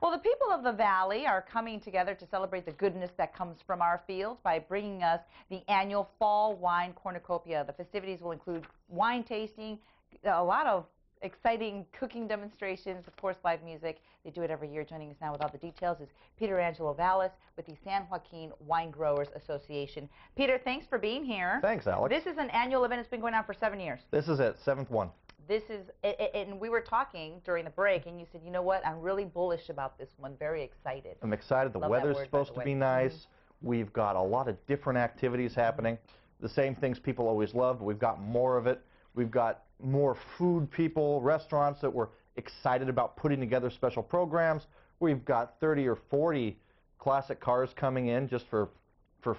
Well, the people of the Valley are coming together to celebrate the goodness that comes from our fields by bringing us the annual Fall Wine Cornucopia. The festivities will include wine tasting, a lot of exciting cooking demonstrations, of course, live music. They do it every year. Joining us now with all the details is Peter Angelo Vallis with the San Joaquin Wine Growers Association. Peter, thanks for being here. Thanks, Alex. This is an annual event. It's been going on for 7 years. This is it, 7th one. This is, and we were talking during the break, and you said, you know what, I'm really bullish about this one, very excited. I'm excited. The weather's supposed to be nice. We've got a lot of different activities happening. The same things people always love, but we've got more of it. We've got more food people, restaurants that were excited about putting together special programs. We've got 30 or 40 classic cars coming in just for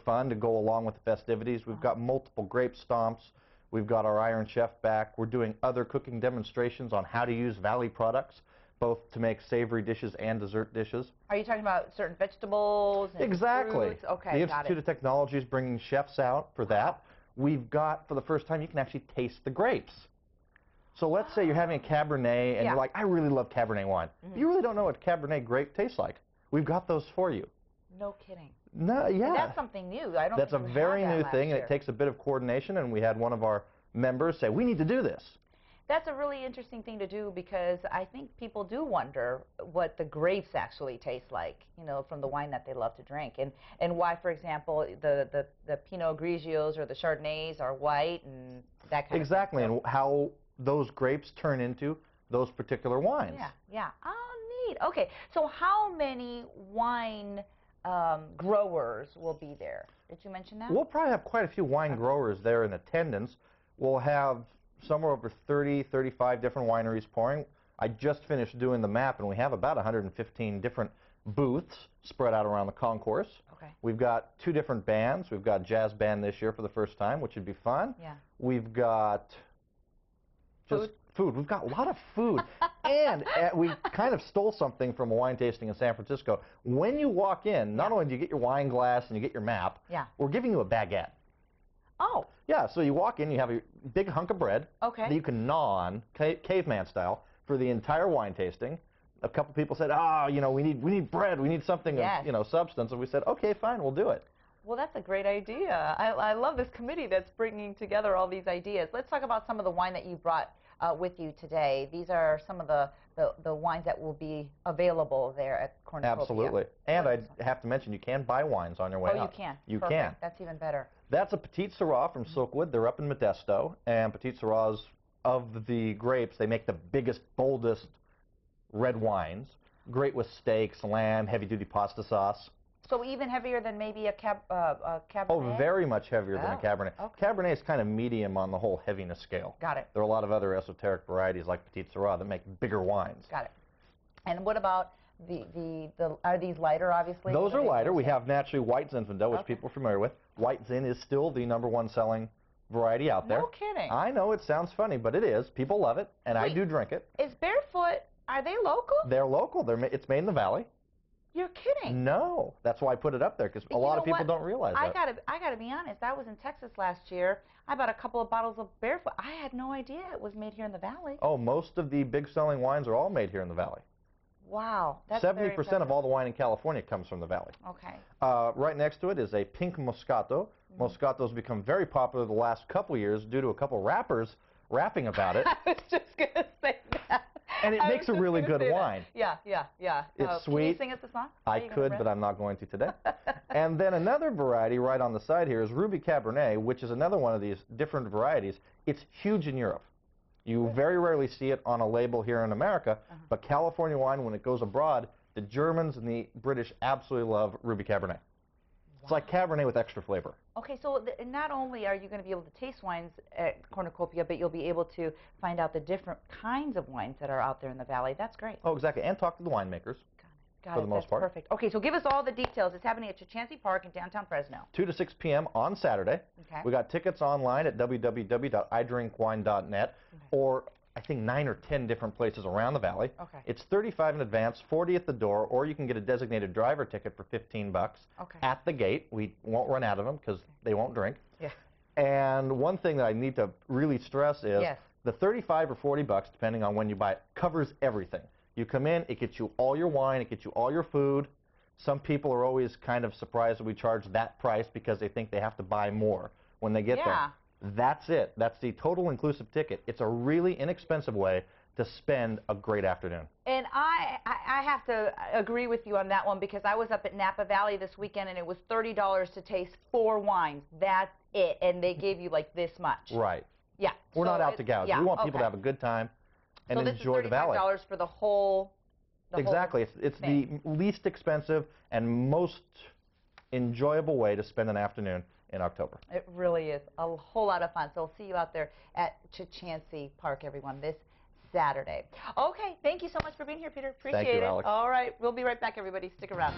fun to go along with the festivities. We've got multiple grape stomps. We've got our Iron Chef back. We're doing other cooking demonstrations on how to use Valley products, both to make savory dishes and dessert dishes. Are you talking about certain vegetables and Exactly. fruits? Okay, the got Institute of Technology is bringing chefs out for that. We've got, for the first time, you can actually taste the grapes. So let's say you're having a Cabernet and you're like, I really love Cabernet wine. You really don't know what Cabernet grape tastes like. We've got those for you. No kidding. No, yeah. And that's something new. I don't That's a think we very had that new last thing, year. and it takes a bit of coordination, and we had one of our members say, we need to do this. That's a really interesting thing to do because I think people do wonder what the grapes actually taste like, you know, from the wine that they love to drink, and why, for example, the Pinot Grigios or the Chardonnays are white and that kind Exactly, of thing. and how those grapes turn into those particular wines. Yeah, yeah. Oh, neat. Okay, so how many wine growers will be there? Did you mention that? We'll probably have quite a few wine growers there in attendance. We'll have somewhere over 30, 35 different wineries pouring. I just finished doing the map, and we have about 115 different booths spread out around the concourse. Okay. We've got 2 different bands. We've got a jazz band this year for the first time, which would be fun. Yeah. We've got just food. We've got a lot of food. And we kind of stole something from a wine tasting in San Francisco. When you walk in, not only do you get your wine glass and you get your map, we're giving you a baguette. Oh. Yeah, so you walk in, you have a big hunk of bread that you can gnaw on, caveman style, for the entire wine tasting. A couple people said, you know, we need bread, we need something of, you know, substance. And we said, okay, fine, we'll do it. Well, that's a great idea. I love this committee that's bringing together all these ideas. Let's talk about some of the wine that you brought with you today. These are some of the wines that will be available there at Cornucopia. Absolutely. And I have to mention, you can buy wines on your way out. Oh, you can? You Perfect. can. That's even better. That's a Petite Syrah from Silkwood. They're up in Modesto. And Petite Syrahs, of the grapes, they make the biggest, boldest red wines. Great with steaks, lamb, heavy-duty pasta sauce. So even heavier than maybe a Cabernet? Oh, very much heavier than a Cabernet. Okay. Cabernet is kind of medium on the whole heaviness scale. Got it. There are a lot of other esoteric varieties like Petite Syrah that make bigger wines. Got it. And what about are these lighter, obviously? Those are lighter. We have naturally White Zinfandel, which people are familiar with. White Zin is still the #1 selling variety out there. No kidding. I know it sounds funny, but it is. People love it, and I do drink it. Is Barefoot, are they local? They're local. It's made in the Valley. You're kidding. No. That's why I put it up there, because a lot of people don't realize that. I gotta be honest. I was in Texas last year. I bought a couple of bottles of Barefoot. I had no idea it was made here in the Valley. Oh, most of the big selling wines are all made here in the Valley. Wow. That's 70% of all the wine in California comes from the Valley. Okay. Right next to it is a pink Moscato. Moscato's become very popular the last couple years due to a couple rappers rapping about it. I was just going to say that. And it makes a really good wine. Yeah. It's sweet. Can you sing us a song? I could, but I'm not going to today. And then another variety right on the side here is Ruby Cabernet, which is another one of these different varieties. It's huge in Europe. You very rarely see it on a label here in America, but California wine, when it goes abroad, the Germans and the British absolutely love Ruby Cabernet. It's like Cabernet with extra flavor. Okay, so not only are you going to be able to taste wines at Cornucopia, but you'll be able to find out the different kinds of wines that are out there in the Valley. That's great. Oh, exactly, and talk to the winemakers. For the most part. Perfect. Okay, so give us all the details. It's happening at Chukchansi Park in downtown Fresno. 2 to 6 p.m. on Saturday. Okay. We got tickets online at www.idrinkwine.net, or I think 9 or 10 different places around the Valley. Okay. It's $35 in advance, $40 at the door, or you can get a designated driver ticket for $15 at the gate. We won't run out of them because they won't drink. Yeah. And one thing that I need to really stress is the $35 or $40, depending on when you buy it, covers everything. You come in, it gets you all your wine, it gets you all your food. Some people are always kind of surprised that we charge that price because they think they have to buy more when they get there. That's it. That's the total inclusive ticket. It's a really inexpensive way to spend a great afternoon. And I have to agree with you on that one, because I was up at Napa Valley this weekend and it was $30 to taste 4 wines. That's it. And they gave you like this much. Right. Yeah. We're not out to gouge. Yeah, we want people to have a good time and enjoy the valley. So this is $35 for the whole. Exactly. It's the least expensive and most enjoyable way to spend an afternoon in October. It really is a whole lot of fun. So we'll see you out there at Chukchansi Park, everyone, this Saturday. Okay, thank you so much for being here, Peter. Appreciate it. Thank you, Alex. All right, we'll be right back, everybody. Stick around.